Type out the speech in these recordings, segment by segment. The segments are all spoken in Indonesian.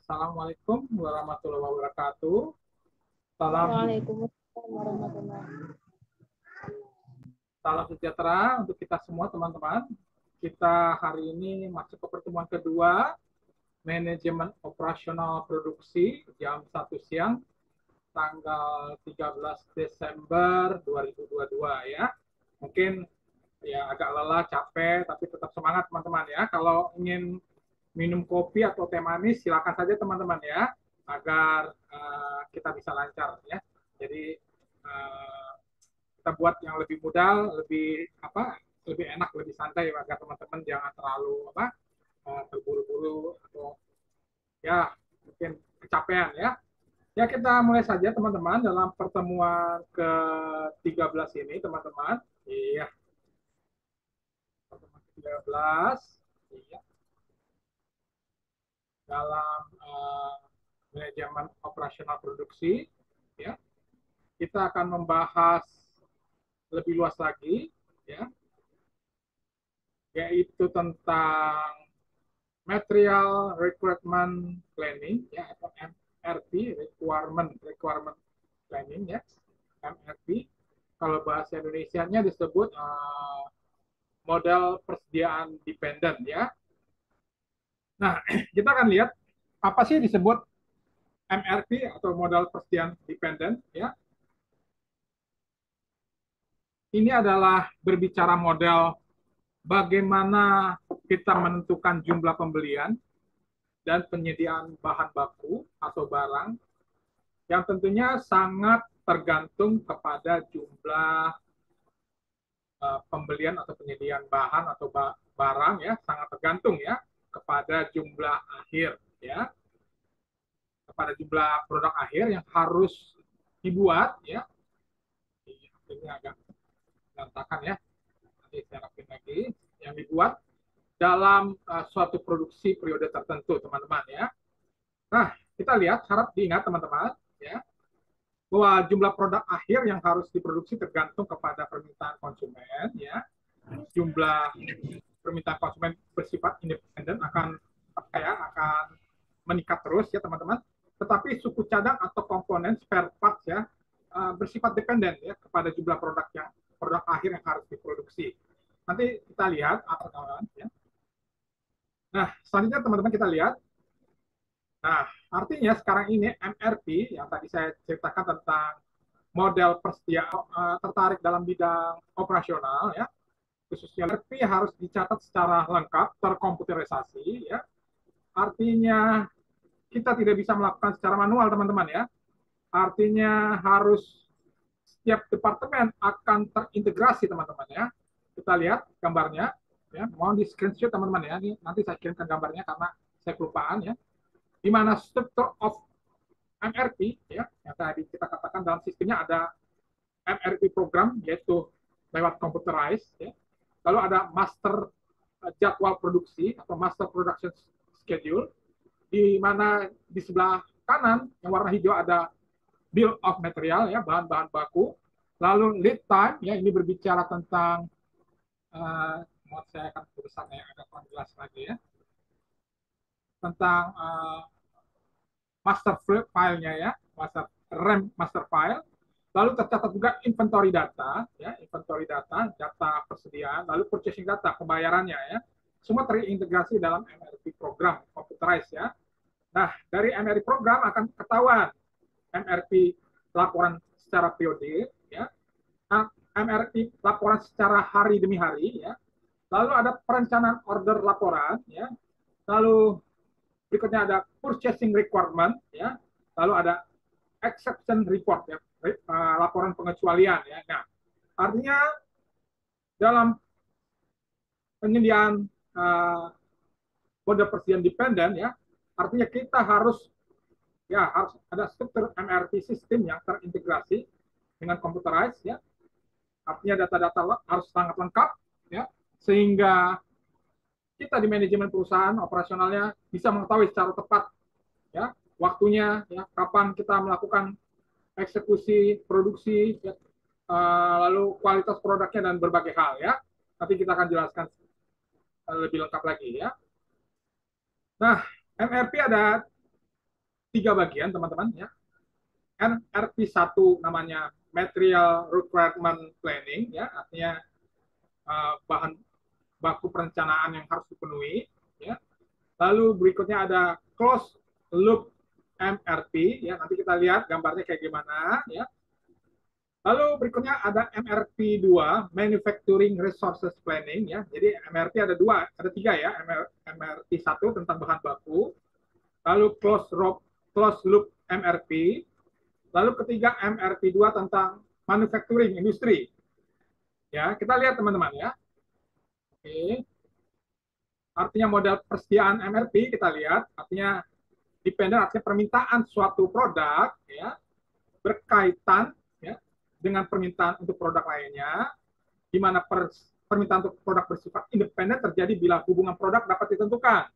Assalamualaikum warahmatullahi wabarakatuh. Salam, Waalaikumsalam warahmatullahi. salam sejahtera untuk kita semua teman-teman. Kita hari ini masuk ke pertemuan kedua, manajemen operasional produksi jam 1 siang, tanggal 13 Desember 2022 ya. Mungkin ya agak lelah, capek, tapi tetap semangat teman-teman ya. Kalau ingin minum kopi atau teh manis, silakan saja teman-teman ya, agar kita bisa lancar ya. Jadi kita buat yang lebih mudah, lebih enak, lebih santai agar teman-teman jangan terlalu terburu-buru atau ya mungkin kecapean ya. Ya kita mulai saja teman-teman dalam pertemuan ke-13 ini teman-teman. Iya, pertemuan ke-13. Iya. Dalam manajemen operasional produksi ya. Kita akan membahas lebih luas lagi ya, yaitu tentang material requirement planning ya, atau MRP, requirement planning ya, MRP. Kalau bahasa Indonesianya disebut model persediaan dependen ya. Nah, kita akan lihat apa sih disebut MRP atau modal persediaan dependen ya. Ini adalah berbicara model bagaimana kita menentukan jumlah pembelian dan penyediaan bahan baku atau barang yang tentunya sangat tergantung kepada jumlah pembelian atau penyediaan bahan atau barang ya, sangat tergantung ya kepada jumlah akhir ya, kepada jumlah produk akhir yang harus dibuat ya. Ini agak berantakan ya, nanti saya rapin lagi, yang dibuat dalam suatu produksi periode tertentu teman-teman ya. Nah, kita lihat, harap diingat teman-teman ya, bahwa jumlah produk akhir yang harus diproduksi tergantung kepada permintaan konsumen ya. Jumlah permintaan konsumen bersifat independen akan meningkat terus ya teman-teman. Tetapi suku cadang atau komponen spare parts ya bersifat dependen ya kepada jumlah produk akhir yang harus diproduksi. Nanti kita lihat apa teman-teman ya. Nah, selanjutnya teman-teman kita lihat. Nah, artinya sekarang ini MRP yang tadi saya ceritakan tentang model persediaan tertarik dalam bidang operasional ya, khususnya MRP harus dicatat secara lengkap, terkomputerisasi ya. Artinya kita tidak bisa melakukan secara manual teman-teman ya. Artinya harus setiap departemen akan terintegrasi teman-teman ya. Kita lihat gambarnya ya, mohon di screenshot teman-teman ya. Ini nanti saya kirimkan gambarnya karena saya kelupaan ya. Di mana structure of MRP ya, yang tadi kita katakan dalam sistemnya ada MRP program yaitu lewat computerized ya. Lalu ada master jadwal produksi atau master production schedule, di mana di sebelah kanan yang warna hijau ada bill of material ya, bahan-bahan baku. Lalu lead time ya, ini berbicara tentang saya akan tulisannya yang agak kurang jelas lagi ya, tentang master file-nya ya, master file. Lalu tercatat juga inventory data ya, data persediaan, lalu purchasing data, pembayarannya ya. Semua terintegrasi dalam MRP program computerized ya. Nah, dari MRP program akan ketahuan MRP laporan secara periodik ya. MRP laporan secara hari demi hari ya. Lalu ada perencanaan order laporan ya. Lalu berikutnya ada purchasing requirement ya. Lalu ada exception report ya, laporan pengecualian ya. Nah, artinya dalam penyediaan kode persediaan dependen ya, artinya kita harus ada struktur MRP sistem yang terintegrasi dengan computerized ya. Artinya data-data harus sangat lengkap ya, sehingga kita di manajemen perusahaan operasionalnya bisa mengetahui secara tepat ya waktunya ya, kapan kita melakukan eksekusi produksi ya, lalu kualitas produknya dan berbagai hal ya. Nanti kita akan jelaskan lebih lengkap lagi ya. Nah, MRP ada tiga bagian, teman-teman, ya. MRP1 namanya Material Requirement Planning, ya, artinya bahan baku perencanaan yang harus dipenuhi, ya. Lalu berikutnya ada Closed Loop MRP, ya, nanti kita lihat gambarnya kayak gimana, ya. Lalu berikutnya ada MRP2, Manufacturing Resources Planning, ya. Jadi MRP ada tiga, ya. MRP1 tentang bahan baku, lalu closed loop MRP, lalu ketiga MRP2 tentang manufacturing industri. Ya, kita lihat teman-teman, ya. Oke. Artinya model persediaan MRP kita lihat, artinya dependen, artinya permintaan suatu produk, ya, berkaitan, ya, dengan permintaan untuk produk lainnya, di mana permintaan untuk produk bersifat independen terjadi bila hubungan produk dapat ditentukan.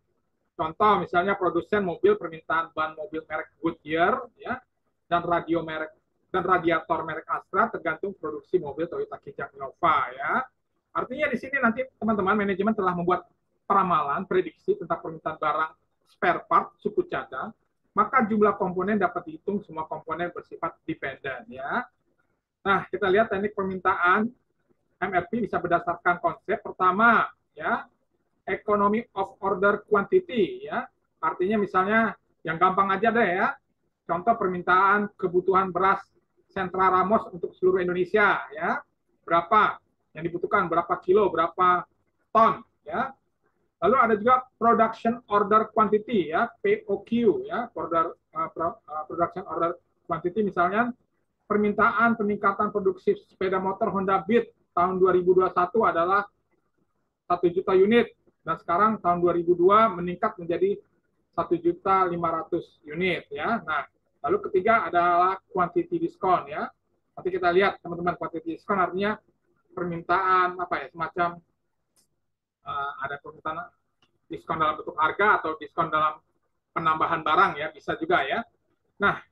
Contoh misalnya produsen mobil permintaan ban mobil merek Goodyear, ya, dan radiator merek Astra tergantung produksi mobil Toyota Kijang Innova, ya. Artinya di sini nanti teman-teman manajemen telah membuat peramalan prediksi tentang permintaan barang spare part suku cadang, maka jumlah komponen dapat dihitung semua komponen bersifat dependen, ya. Nah, kita lihat teknik permintaan MRP bisa berdasarkan konsep pertama, ya, economy of order quantity, ya. Artinya misalnya yang gampang aja deh, ya. Contoh permintaan kebutuhan beras Sentra Ramos untuk seluruh Indonesia, ya. Berapa yang dibutuhkan, berapa kilo, berapa ton, ya. Lalu ada juga production order quantity, ya, POQ, ya, production order quantity, misalnya permintaan peningkatan produksi sepeda motor Honda Beat tahun 2021 adalah 1 juta unit, dan sekarang tahun 2002 meningkat menjadi 1.500.000 unit, ya. Nah, lalu ketiga adalah quantity discount, ya. Nanti kita lihat teman-teman, quantity discount artinya permintaan apa ya, semacam ada permintaan diskon dalam bentuk harga atau diskon dalam penambahan barang, ya, bisa juga, ya. Nah,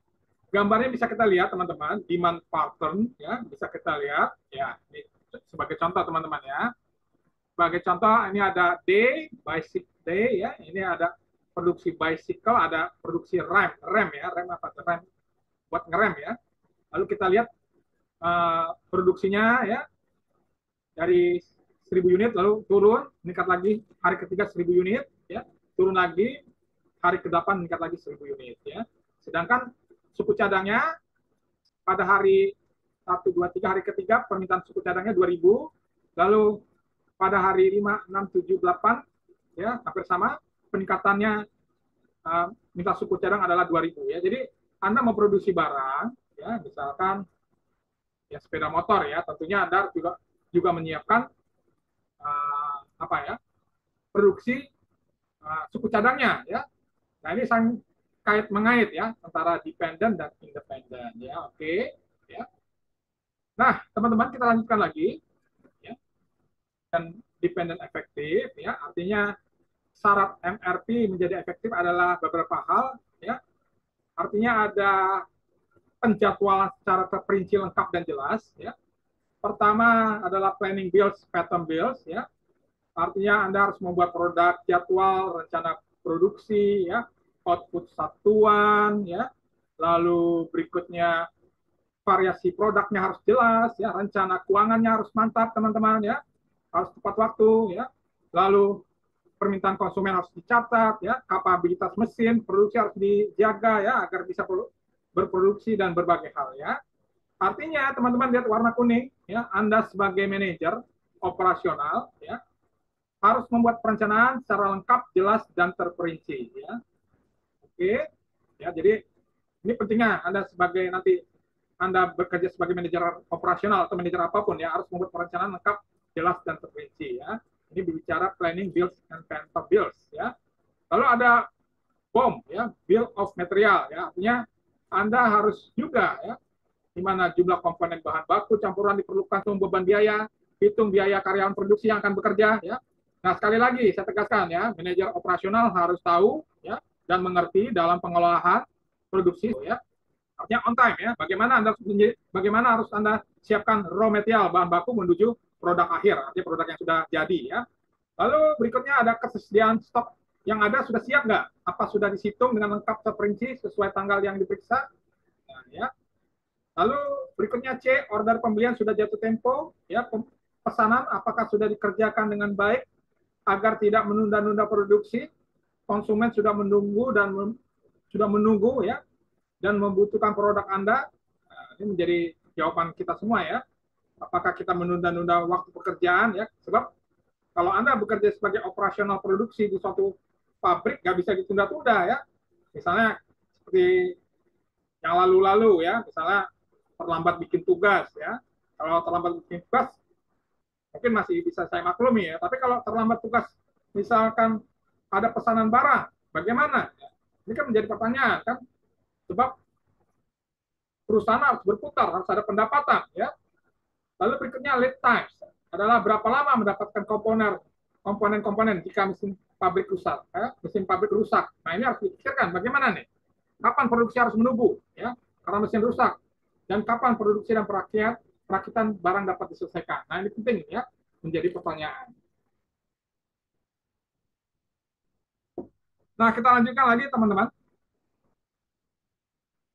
gambarnya bisa kita lihat teman-teman, demand pattern, ya, bisa kita lihat, ya, ini sebagai contoh teman-teman, ya. Sebagai contoh ini ada bicycle day, ya, ini ada produksi bicycle, ada produksi rem, ya, rem apa? Rem buat ngerem, ya. Lalu kita lihat produksinya, ya, dari 1.000 unit lalu turun, meningkat lagi hari ketiga 1.000 unit, ya, turun lagi hari ke-8 meningkat lagi 1.000 unit, ya. Sedangkan suku cadangnya pada hari 1, 2, 3 hari ketiga permintaan suku cadangnya 2.000, lalu pada hari 5, 6, 7, 8, ya, hampir sama peningkatannya, minta suku cadang adalah 2.000, ya. Jadi Anda memproduksi barang, ya, misalkan ya sepeda motor, ya, tentunya Anda juga menyiapkan apa ya, produksi suku cadangnya, ya. Nah, ini sang kait mengait, ya, antara dependen dan independen, ya. Oke, ya. Nah, teman-teman kita lanjutkan lagi, ya. Dan dependen efektif, ya, artinya syarat MRP menjadi efektif adalah beberapa hal, ya. Artinya ada penjadwalan secara terperinci lengkap dan jelas, ya. Pertama adalah planning builds, pattern builds, ya. Artinya Anda harus membuat produk, jadwal, rencana produksi, ya, output satuan, ya. Lalu berikutnya variasi produknya harus jelas, ya, rencana keuangannya harus mantap, teman-teman, ya. Harus tepat waktu, ya. Lalu permintaan konsumen harus dicatat, ya, kapabilitas mesin produksi harus dijaga, ya, agar bisa berproduksi dan berbagai hal, ya. Artinya teman-teman lihat warna kuning, ya, Anda sebagai manajer operasional, ya, harus membuat perencanaan secara lengkap, jelas dan terperinci, ya. Oke, ya, jadi ini pentingnya Anda sebagai nanti Anda bekerja sebagai manajer operasional atau manajer apapun, ya, harus membuat perencanaan lengkap, jelas dan terperinci, ya. Ini berbicara planning, builds and pattern builds, ya. Lalu ada BOM, ya, bill of material, ya, artinya Anda harus juga, ya, di mana jumlah komponen bahan baku campuran diperlukan untuk beban biaya, hitung biaya karyawan produksi yang akan bekerja, ya. Nah, sekali lagi saya tegaskan, ya, manajer operasional harus tahu, ya, dan mengerti dalam pengelolaan produksi, ya. Artinya on time, ya. Bagaimana harus Anda siapkan raw material bahan baku menuju produk akhir, artinya produk yang sudah jadi, ya. Lalu berikutnya ada ketersediaan stok yang ada sudah siap nggak? Apa sudah dihitung dengan lengkap terperinci sesuai tanggal yang diperiksa? Nah, ya. Lalu berikutnya C, order pembelian sudah jatuh tempo, ya, pesanan apakah sudah dikerjakan dengan baik agar tidak menunda-nunda produksi, konsumen sudah menunggu dan sudah menunggu ya dan membutuhkan produk Anda. Nah, ini menjadi jawaban kita semua ya. Apakah kita menunda-nunda waktu pekerjaan ya? Sebab kalau Anda bekerja sebagai operasional produksi di suatu pabrik nggak bisa ditunda-tunda ya. Misalnya seperti yang lalu-lalu ya, misalnya terlambat bikin tugas ya. Kalau terlambat bikin tugas mungkin masih bisa saya maklumi ya. Tapi kalau terlambat tugas, misalkan ada pesanan barang, bagaimana? Ini kan menjadi pertanyaan kan. Sebab perusahaan harus berputar, harus ada pendapatan ya. Lalu berikutnya lead times adalah berapa lama mendapatkan komponen-komponen jika mesin pabrik rusak, ya, mesin pabrik rusak. Nah ini harus dipikirkan bagaimana nih, kapan produksi harus menunggu, ya, karena mesin rusak, dan kapan produksi dan perakitan barang dapat diselesaikan. Nah ini penting ya, menjadi pertanyaan. Nah kita lanjutkan lagi teman-teman.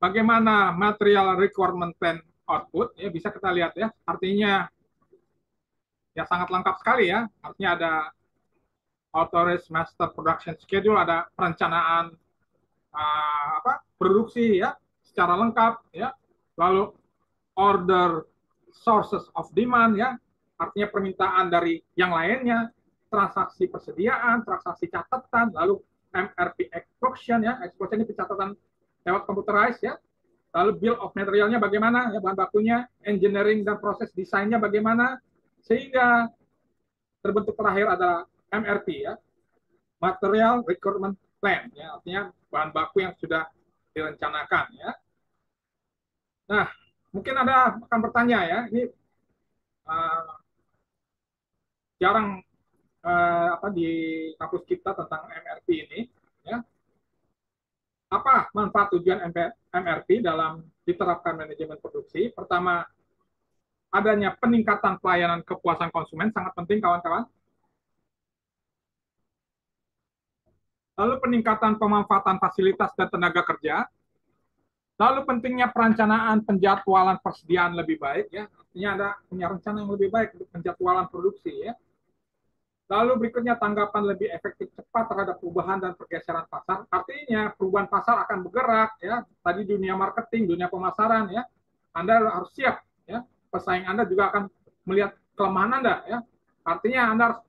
Bagaimana material requirement plan output, ya bisa kita lihat ya, artinya ya sangat lengkap sekali ya, artinya ada authorized master production schedule, ada perencanaan produksi ya secara lengkap ya, lalu order sources of demand ya, artinya permintaan dari yang lainnya, transaksi persediaan, transaksi catatan, lalu MRP execution ya, execution ini pencatatan lewat computerized ya, lalu bill of materialnya bagaimana ya, bahan bakunya, engineering dan proses desainnya bagaimana, sehingga terbentuk terakhir adalah MRP ya, material requirement plan ya, artinya bahan baku yang sudah direncanakan ya. Nah, mungkin ada akan bertanya ya, ini jarang di kampus kita tentang MRP ini ya. Apa manfaat tujuan MRP dalam diterapkan manajemen produksi? Pertama, adanya peningkatan pelayanan kepuasan konsumen, sangat penting kawan-kawan. Lalu peningkatan pemanfaatan fasilitas dan tenaga kerja. Lalu pentingnya perencanaan penjadwalan persediaan lebih baik ya. Artinya ada punya rencana yang lebih baik untuk penjadwalan produksi ya. Lalu berikutnya tanggapan lebih efektif cepat terhadap perubahan dan pergeseran pasar. Artinya perubahan pasar akan bergerak ya. Tadi dunia marketing, dunia pemasaran ya. Anda harus siap ya. Pesaing Anda juga akan melihat kelemahan Anda ya. Artinya Anda harus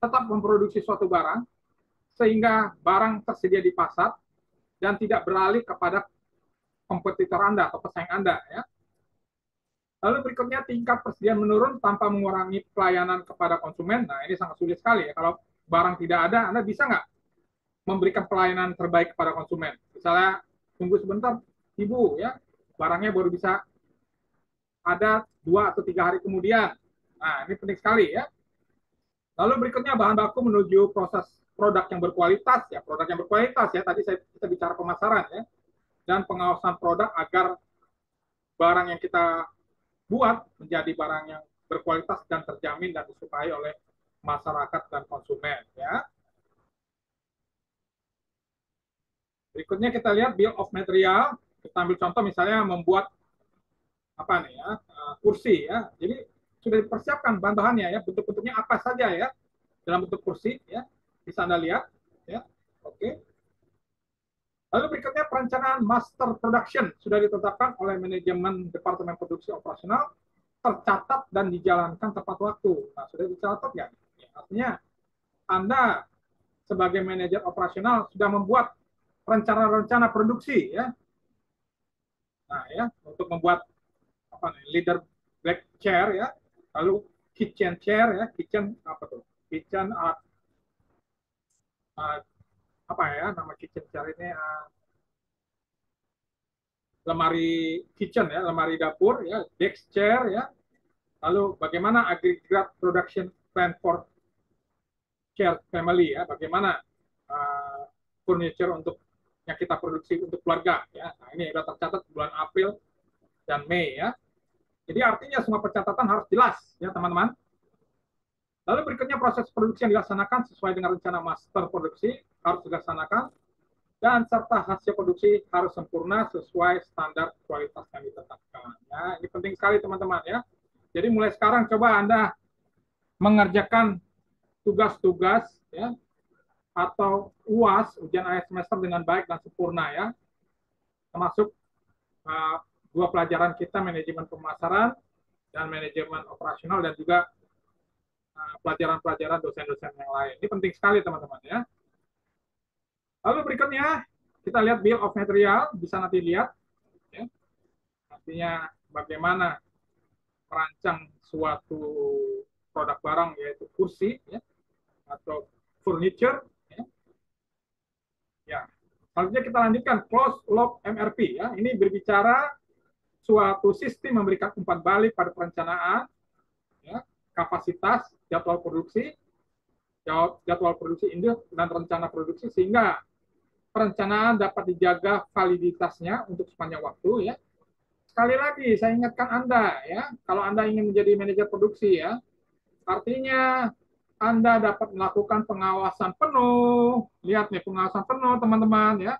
tetap memproduksi suatu barang sehingga barang tersedia di pasar dan tidak beralih kepada kompetitor Anda atau pesaing Anda ya. Lalu berikutnya tingkat persediaan menurun tanpa mengurangi pelayanan kepada konsumen. Nah ini sangat sulit sekali ya. Kalau barang tidak ada, Anda bisa nggak memberikan pelayanan terbaik kepada konsumen? Misalnya tunggu sebentar, Ibu ya, barangnya baru bisa ada 2 atau 3 hari kemudian. Nah ini penting sekali ya. Lalu berikutnya bahan baku menuju proses produk yang berkualitas ya, produk yang berkualitas ya. Tadi kita bicara pemasaran ya, dan pengawasan produk agar barang yang kita buat menjadi barang yang berkualitas dan terjamin dan disukai oleh masyarakat dan konsumen ya. Berikutnya kita lihat bill of material. Kita ambil contoh misalnya membuat apa nih ya, kursi ya. Jadi sudah dipersiapkan bahan-bahannya ya, bentuk-bentuknya apa saja ya dalam bentuk kursi ya. Bisa Anda lihat ya. Oke. Lalu berikutnya perencanaan master production sudah ditetapkan oleh manajemen departemen produksi operasional, tercatat dan dijalankan tepat waktu. Nah, sudah dicatat ya? Artinya Anda sebagai manajer operasional sudah membuat rencana-rencana produksi ya. Nah, ya, untuk membuat apa nih, leader black chair ya, lalu kitchen chair ya, kitchen apa tuh? Kitchen apa ya nama kitchen chair ini lemari kitchen ya, lemari dapur ya, desk chair ya. Lalu bagaimana aggregate production plan for chair family ya, bagaimana furniture untuk yang kita produksi untuk keluarga ya. Nah, ini sudah tercatat bulan April dan Mei ya. Jadi artinya semua pencatatan harus jelas ya teman-teman. Lalu berikutnya proses produksi yang dilaksanakan sesuai dengan rencana master produksi harus dilaksanakan, dan serta hasil produksi harus sempurna sesuai standar kualitas yang ditetapkan. Ya, ini penting sekali teman-teman ya. Jadi mulai sekarang coba Anda mengerjakan tugas-tugas ya atau UAS ujian akhir semester dengan baik dan sempurna ya. Termasuk dua pelajaran kita, manajemen pemasaran dan manajemen operasional, dan juga pelajaran-pelajaran dosen-dosen yang lain. Ini penting sekali teman-teman ya. Lalu berikutnya kita lihat bill of material, bisa nanti lihat ya. Artinya bagaimana merancang suatu produk barang yaitu kursi ya, atau furniture ya. Ya. Selanjutnya kita lanjutkan closed loop MRP ya. Ini berbicara suatu sistem memberikan umpan balik pada perencanaan ya, kapasitas, jadwal produksi induk dan rencana produksi, sehingga perencanaan dapat dijaga validitasnya untuk sepanjang waktu ya. Sekali lagi saya ingatkan Anda ya, kalau Anda ingin menjadi manajer produksi ya, artinya Anda dapat melakukan pengawasan penuh. Lihat nih, pengawasan penuh teman-teman ya.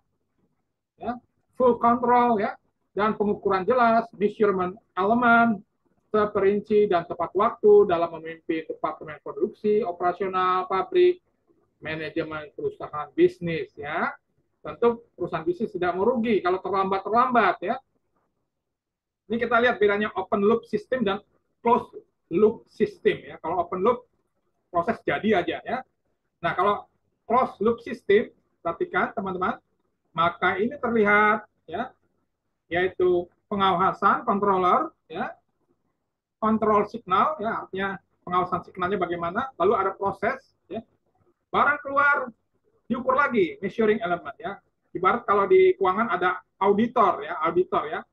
Ya, full control ya, dan pengukuran jelas, measurement elemen terperinci dan tepat waktu dalam memimpin departemen produksi, operasional, pabrik, manajemen perusahaan bisnis ya. Tentu perusahaan bisnis tidak merugi kalau terlambat ya. Ini kita lihat bedanya open loop system dan closed loop system ya. Kalau open loop proses jadi aja ya. Nah, kalau closed loop system, perhatikan teman-teman, maka ini terlihat ya, yaitu pengawasan controller ya, kontrol signal ya, artinya pengawasan signalnya bagaimana, lalu ada proses ya, barang keluar diukur lagi, measuring element ya. Ibarat kalau di keuangan ada auditor ya,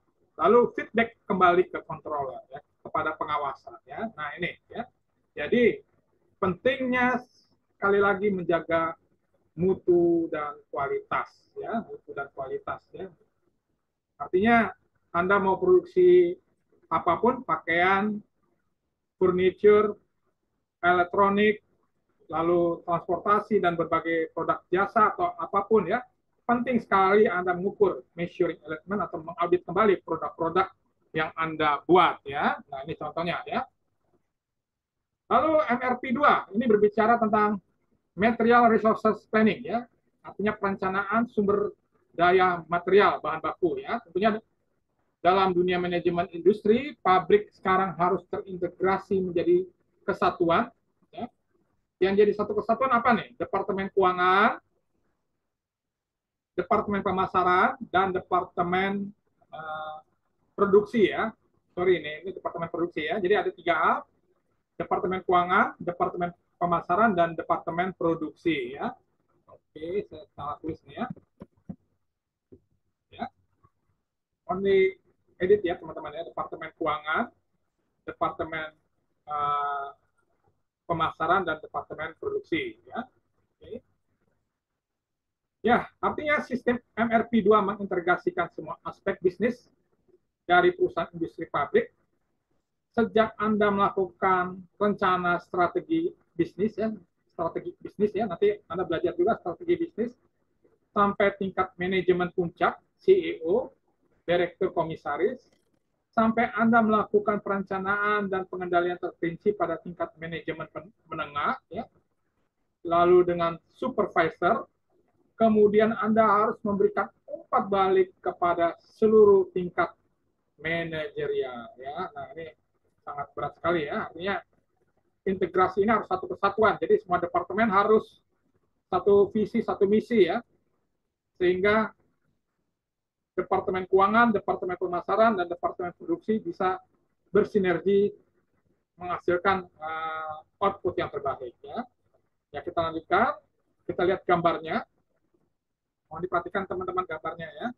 lalu feedback kembali ke controller ya, kepada pengawasan ya. Nah ini ya, jadi pentingnya sekali lagi menjaga mutu dan kualitas ya, mutu dan kualitas ya. Artinya Anda mau produksi apapun, pakaian, furniture, elektronik, lalu transportasi dan berbagai produk jasa atau apapun ya, penting sekali Anda mengukur measuring element atau mengaudit kembali produk-produk yang Anda buat ya. Nah, ini contohnya ya. Lalu MRP 2 ini berbicara tentang material resources planning ya. Artinya perencanaan sumber daya material bahan baku ya. Tentunya dalam dunia manajemen industri, pabrik sekarang harus terintegrasi menjadi kesatuan ya. Yang jadi satu kesatuan apa nih? Departemen keuangan, departemen pemasaran, dan departemen produksi ya. Sorry, ini departemen produksi ya. Jadi ada 3 hal, departemen keuangan, departemen pemasaran, dan departemen produksi ya. Oke, saya salah tulis nih ya. Ya. Only edit ya teman-teman ya, departemen keuangan, departemen pemasaran, dan departemen produksi ya. Oke. Ya, artinya sistem MRP 2 mengintegrasikan semua aspek bisnis dari perusahaan industri pabrik. Sejak Anda melakukan rencana strategi bisnis ya, nanti Anda belajar juga strategi bisnis, sampai tingkat manajemen puncak, CEO, direktur komisaris, sampai Anda melakukan perencanaan dan pengendalian terperinci pada tingkat manajemen menengah, ya. Lalu dengan supervisor, kemudian Anda harus memberikan umpan balik kepada seluruh tingkat manajerial ya. Nah, ini sangat berat sekali ya. Artinya integrasi ini harus satu kesatuan. Jadi semua departemen harus satu visi, satu misi ya. Sehingga departemen keuangan, departemen pemasaran, dan departemen produksi bisa bersinergi menghasilkan output yang terbaik ya. Ya, kita lanjutkan. Kita lihat gambarnya. Mohon diperhatikan teman-teman gambarnya ya.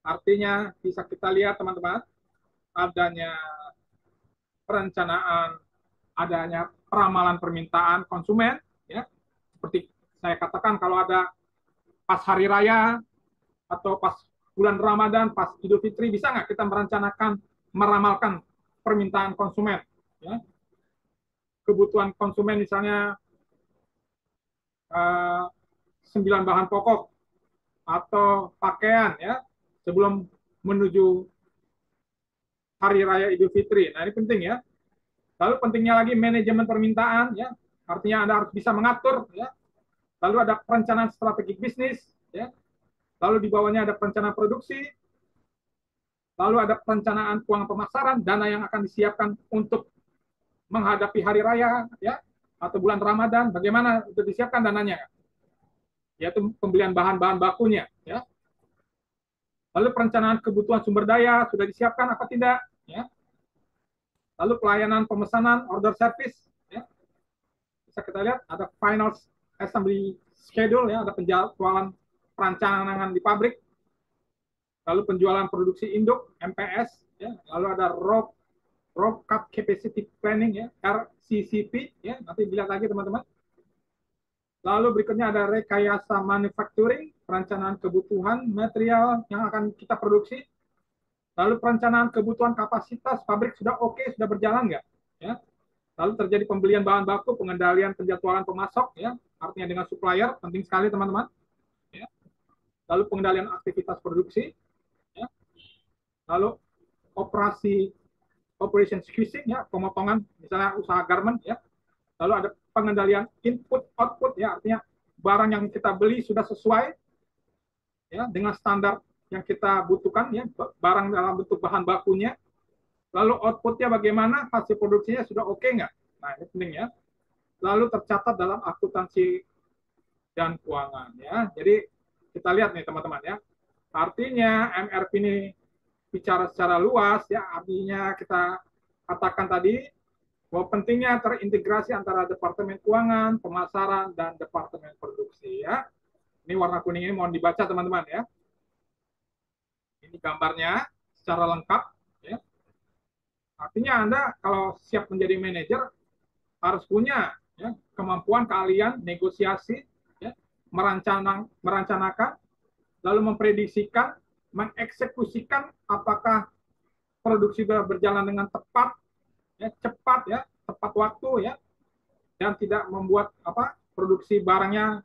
Artinya bisa kita lihat teman-teman, adanya perencanaan, adanya peramalan permintaan konsumen ya. Seperti saya katakan, kalau ada pas hari raya atau pas bulan Ramadan, pas Idul Fitri, bisa nggak kita meramalkan permintaan konsumen ya. kebutuhan konsumen misalnya 9 bahan pokok atau pakaian ya sebelum menuju Hari Raya Idul Fitri. Nah, ini penting ya. Lalu pentingnya lagi manajemen permintaan ya. Artinya Anda harus bisa mengatur ya. Lalu ada perencanaan strategi bisnis ya. Lalu di bawahnya ada perencanaan produksi. Lalu ada perencanaan keuangan pemasaran, dana yang akan disiapkan untuk menghadapi hari raya ya atau bulan Ramadan, bagaimana untuk disiapkan dananya? Yaitu pembelian bahan-bahan bakunya ya. Lalu perencanaan kebutuhan sumber daya sudah disiapkan apa tidak ya. Lalu pelayanan pemesanan, order service ya. Bisa kita lihat ada final assembly schedule ya, ada penjadwalan perancangan di pabrik. Lalu penjualan produksi induk MPS ya, lalu ada raw cut capacity planning ya, RCCP ya, nanti dilihat lagi teman-teman. Lalu berikutnya ada rekayasa manufacturing, perencanaan kebutuhan material yang akan kita produksi. Lalu perencanaan kebutuhan kapasitas pabrik sudah oke, sudah berjalan nggak? Ya. Lalu terjadi pembelian bahan baku, pengendalian penjadwalan pemasok, ya, artinya dengan supplier, penting sekali teman-teman. Ya. Lalu pengendalian aktivitas produksi, ya. Lalu operation squeezing, ya, pemotongan, misalnya usaha garment, ya. Lalu ada pengendalian input output, ya, artinya barang yang kita beli sudah sesuai, ya, dengan standar yang kita butuhkan, ya, barang dalam bentuk bahan bakunya. Lalu outputnya bagaimana, hasil produksinya sudah oke nggak? Nah, ini penting ya. Lalu tercatat dalam akuntansi dan keuangan ya. Jadi kita lihat nih teman-teman ya. Artinya MRP ini bicara secara luas ya, artinya kita katakan tadi bahwa pentingnya terintegrasi antara departemen keuangan, pemasaran, dan departemen produksi ya. Ini warna kuning ini mohon dibaca teman-teman ya. Ini gambarnya secara lengkap ya. Artinya Anda kalau siap menjadi manajer harus punya ya, kemampuan keahlian negosiasi, ya, merencanakan, lalu memprediksikan, mengeksekusikan apakah produksi berjalan dengan tepat, ya, cepat, ya, tepat waktu, ya, dan tidak membuat produksi barangnya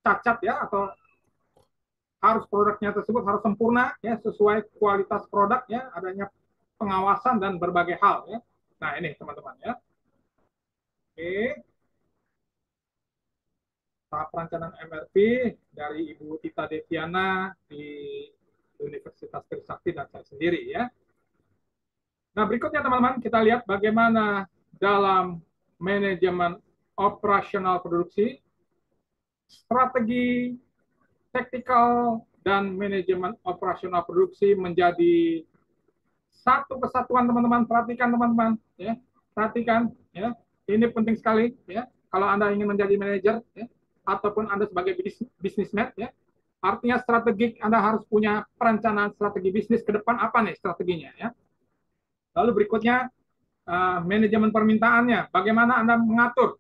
cacat, ya, atau harus produknya tersebut harus sempurna, ya, sesuai kualitas produk, ya, adanya pengawasan dan berbagai hal, ya. Nah ini teman-teman, ya. Oke. Tahap perencanaan MRP dari Ibu Tita Deviana di Universitas Trisakti dan saya sendiri ya. Nah berikutnya teman-teman kita lihat bagaimana dalam manajemen operasional produksi, strategi, taktikal, dan manajemen operasional produksi menjadi satu kesatuan teman-teman. Perhatikan teman-teman ya, perhatikan ya, ini penting sekali ya. Kalau Anda ingin menjadi manajer ya, ataupun Anda sebagai bisnismen ya. Artinya strategik Anda harus punya perencanaan strategi bisnis ke depan apa nih strateginya ya. Lalu berikutnya manajemen permintaannya. Bagaimana Anda mengatur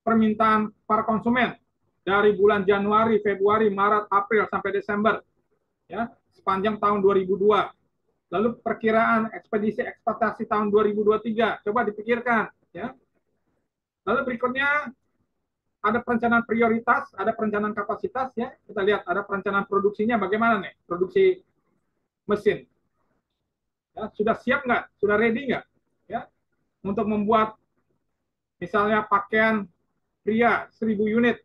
permintaan para konsumen dari bulan Januari, Februari, Maret, April sampai Desember ya, sepanjang tahun 2002. Lalu perkiraan ekspedisi ekspektasi tahun 2023. Coba dipikirkan ya. Lalu berikutnya ada perencanaan prioritas, ada perencanaan kapasitas ya. Kita lihat ada perencanaan produksinya bagaimana nih? Produksi mesin. Ya, sudah siap nggak? Sudah ready nggak? Ya, untuk membuat misalnya pakaian pria 1000 unit,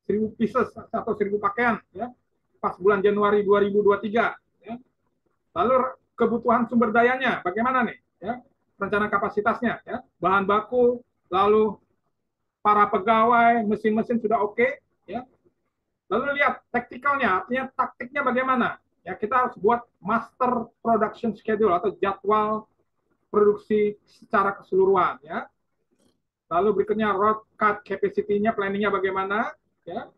1000 pieces atau 1000 pakaian ya. Pas bulan Januari 2023 ya. Lalu kebutuhan sumber dayanya bagaimana nih? Ya, rencana kapasitasnya ya, bahan baku, lalu para pegawai, mesin-mesin sudah oke, ya. Lalu lihat taktikalnya, artinya taktiknya bagaimana? Ya kita harus buat master production schedule atau jadwal produksi secara keseluruhan, ya. Lalu berikutnya road cut capacity-nya, planningnya bagaimana, ya.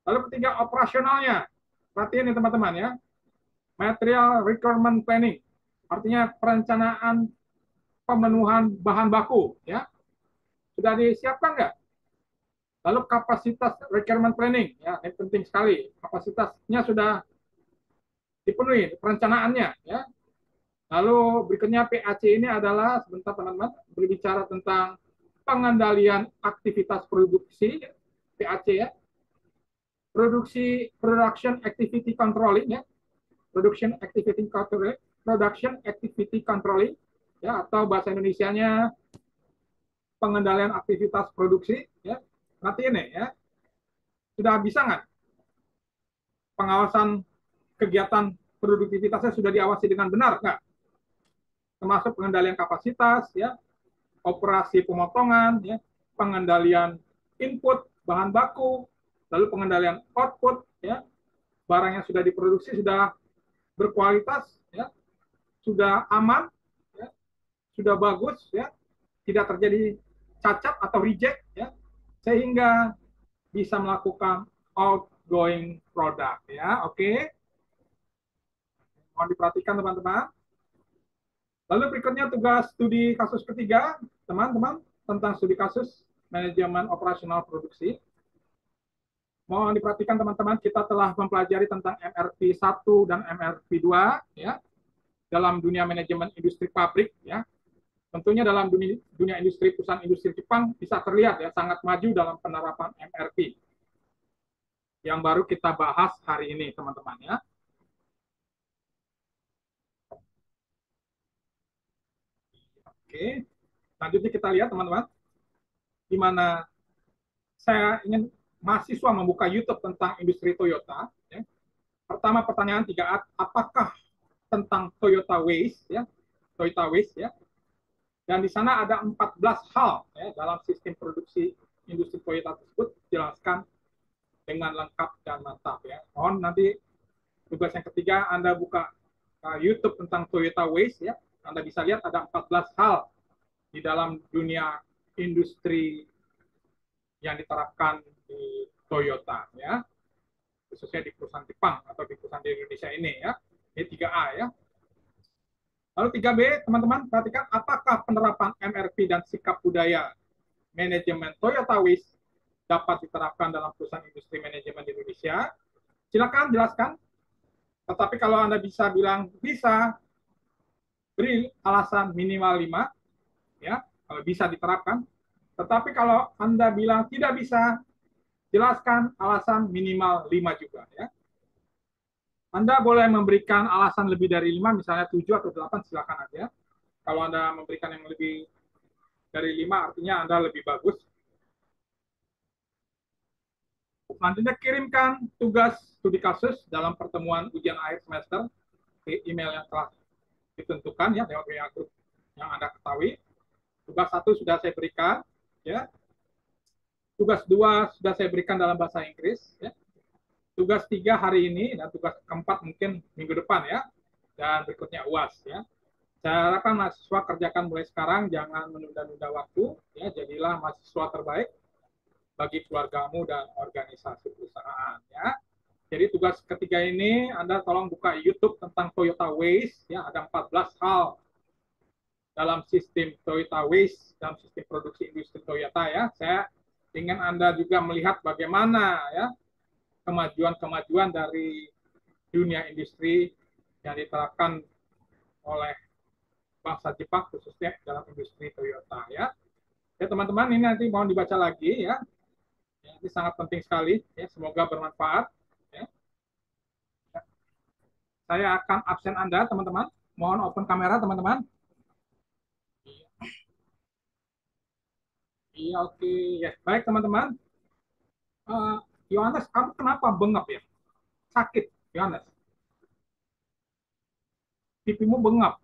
Lalu ketiga operasionalnya, perhatian nih teman-teman ya, material requirement planning, artinya perencanaan pemenuhan bahan baku, ya. Sudah disiapkan nggak? Lalu kapasitas requirement planning, ya ini penting sekali. Kapasitasnya sudah dipenuhi, perencanaannya, ya. Lalu berikutnya PAC ini adalah, sebentar teman-teman, berbicara tentang pengendalian aktivitas produksi, PAC ya, production activity controlling ya, production activity controlling ya, atau bahasa Indonesianya pengendalian aktivitas produksi ya. Nanti ini ya, sudah bisa nggak pengawasan kegiatan produktivitasnya sudah diawasi dengan benar nggak? Termasuk pengendalian kapasitas ya, operasi pemotongan ya, pengendalian input bahan baku, lalu pengendalian output ya, barang yang sudah diproduksi sudah berkualitas ya, sudah aman ya, sudah bagus ya, tidak terjadi cacat atau reject ya, sehingga bisa melakukan outgoing product ya. Oke, mohon diperhatikan teman-teman. Lalu berikutnya tugas studi kasus ketiga, teman-teman, tentang studi kasus manajemen operasional produksi. Mohon diperhatikan teman-teman, kita telah mempelajari tentang MRP 1 dan MRP 2 ya, dalam dunia manajemen industri pabrik ya. Tentunya dalam dunia industri, perusahaan industri Jepang bisa terlihat ya sangat maju dalam penerapan MRP yang baru kita bahas hari ini teman-teman ya. Oke, selanjutnya kita lihat teman-teman, di mana saya ingin mahasiswa membuka YouTube tentang industri Toyota. Ya. Pertama pertanyaan 3A, apakah tentang Toyota Ways ya, Toyota Ways ya. Dan di sana ada 14 hal ya, dalam sistem produksi industri Toyota tersebut dijelaskan dengan lengkap dan mantap ya. Mohon nanti tugas yang ketiga Anda buka YouTube tentang Toyota Ways ya. Anda bisa lihat ada 14 hal di dalam dunia industri yang diterapkan di Toyota ya, khususnya di perusahaan Jepang atau di perusahaan di Indonesia ini ya. Ini 3A ya. Lalu 3B, teman-teman perhatikan apakah penerapan MRP dan sikap budaya manajemen Toyota Ways dapat diterapkan dalam perusahaan industri manajemen di Indonesia. Silakan jelaskan. Tetapi kalau Anda bisa bilang bisa, beri alasan minimal 5 ya, kalau bisa diterapkan. Tetapi kalau Anda bilang tidak bisa, jelaskan alasan minimal 5 juga ya. Anda boleh memberikan alasan lebih dari 5, misalnya 7 atau 8, silakan aja. Kalau Anda memberikan yang lebih dari 5, artinya Anda lebih bagus. Selanjutnya, kirimkan tugas studi kasus dalam pertemuan ujian akhir semester ke email yang telah ditentukan ya, lewat WA group yang Anda ketahui. Tugas 1 sudah saya berikan ya. Tugas 2 sudah saya berikan dalam bahasa Inggris ya. Tugas 3 hari ini dan tugas keempat mungkin minggu depan ya. Dan berikutnya UAS ya. Saya harapkan mahasiswa kerjakan mulai sekarang, jangan menunda-nunda waktu ya. Jadilah mahasiswa terbaik bagi keluargamu dan organisasi perusahaan ya. Jadi tugas ketiga ini Anda tolong buka YouTube tentang Toyota Ways ya, ada 14 hal dalam sistem Toyota Ways, dalam sistem produksi industri Toyota ya. Saya ingin Anda juga melihat bagaimana ya kemajuan-kemajuan dari dunia industri yang diterapkan oleh bangsa Jepang khususnya dalam industri Toyota ya. Ya teman-teman, ini nanti mohon dibaca lagi ya. Ini sangat penting sekali ya, semoga bermanfaat ya. Saya akan absen Anda teman-teman. Mohon open kamera teman-teman. Iya oke ya. Baik teman-teman. Yohanes, kamu kenapa bengap ya? Sakit, Yohanes. Pipimu bengap.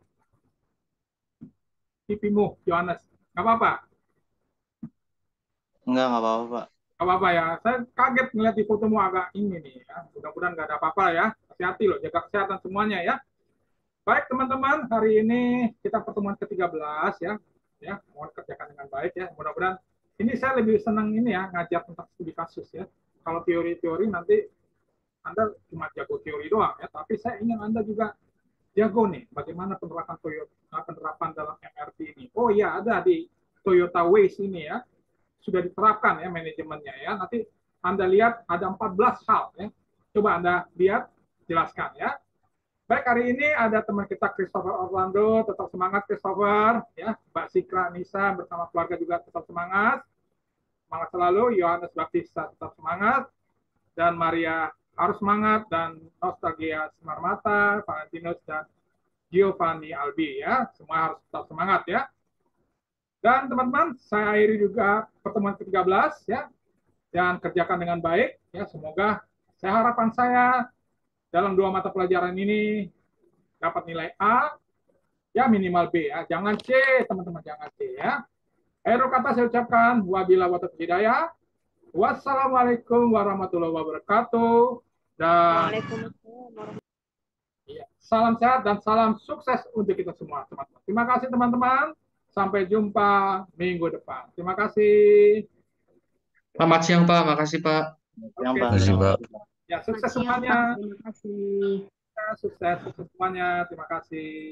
Pipimu, Yohanes. Gak apa-apa. Enggak apa-apa, Pak. Gak apa-apa ya. Saya kaget ngeliat di fotomu agak ini nih ya. Mudah-mudahan gak ada apa-apa ya. Hati-hati loh, jaga kesehatan semuanya ya. Baik teman-teman, hari ini kita pertemuan ke-13 ya. Ya, mohon kerjakan dengan baik ya. Mudah-mudahan ini saya lebih senang ini ya, ngajar tentang studi kasus ya. Kalau teori-teori nanti Anda cuma jago teori doang ya, tapi saya ingin Anda juga jago nih bagaimana penerapan Toyota, penerapan dalam MRP ini. Oh iya, ada di Toyota Ways ini ya. Sudah diterapkan ya manajemennya ya. Nanti Anda lihat ada 14 hal ya. Coba Anda lihat, jelaskan ya. Baik, hari ini ada teman kita Christopher Orlando, tetap semangat Christopher, ya. Mbak Sikra Nisa bersama keluarga juga tetap semangat. Semangat selalu. Yohanes Baptista tetap semangat, dan Maria harus semangat, dan Nostalgia Sinar Mata, Valentinus dan Giovanni Albi, ya. Semua harus tetap semangat, ya. Dan teman-teman, saya akhiri juga pertemuan ke-13, ya. Dan kerjakan dengan baik, ya. Semoga harapan saya dalam 2 mata pelajaran ini dapat nilai A, ya minimal B, ya. Jangan C, teman-teman, jangan C, ya. Akhir kata saya ucapkan wabillahi taufiq hidayah. Wassalamualaikum warahmatullahi wabarakatuh. Dan Waalaikumsalam. ya, salam sehat dan salam sukses untuk kita semua, teman-teman. Terima kasih, teman-teman. Sampai jumpa minggu depan. Terima kasih. Selamat siang, Pak. Makasih, Pak. Yang Oke. Pak. Terima kasih, Pak. Ya, sukses Selamat siang, semuanya. Pak. Terima kasih. Sukses semuanya. Terima kasih.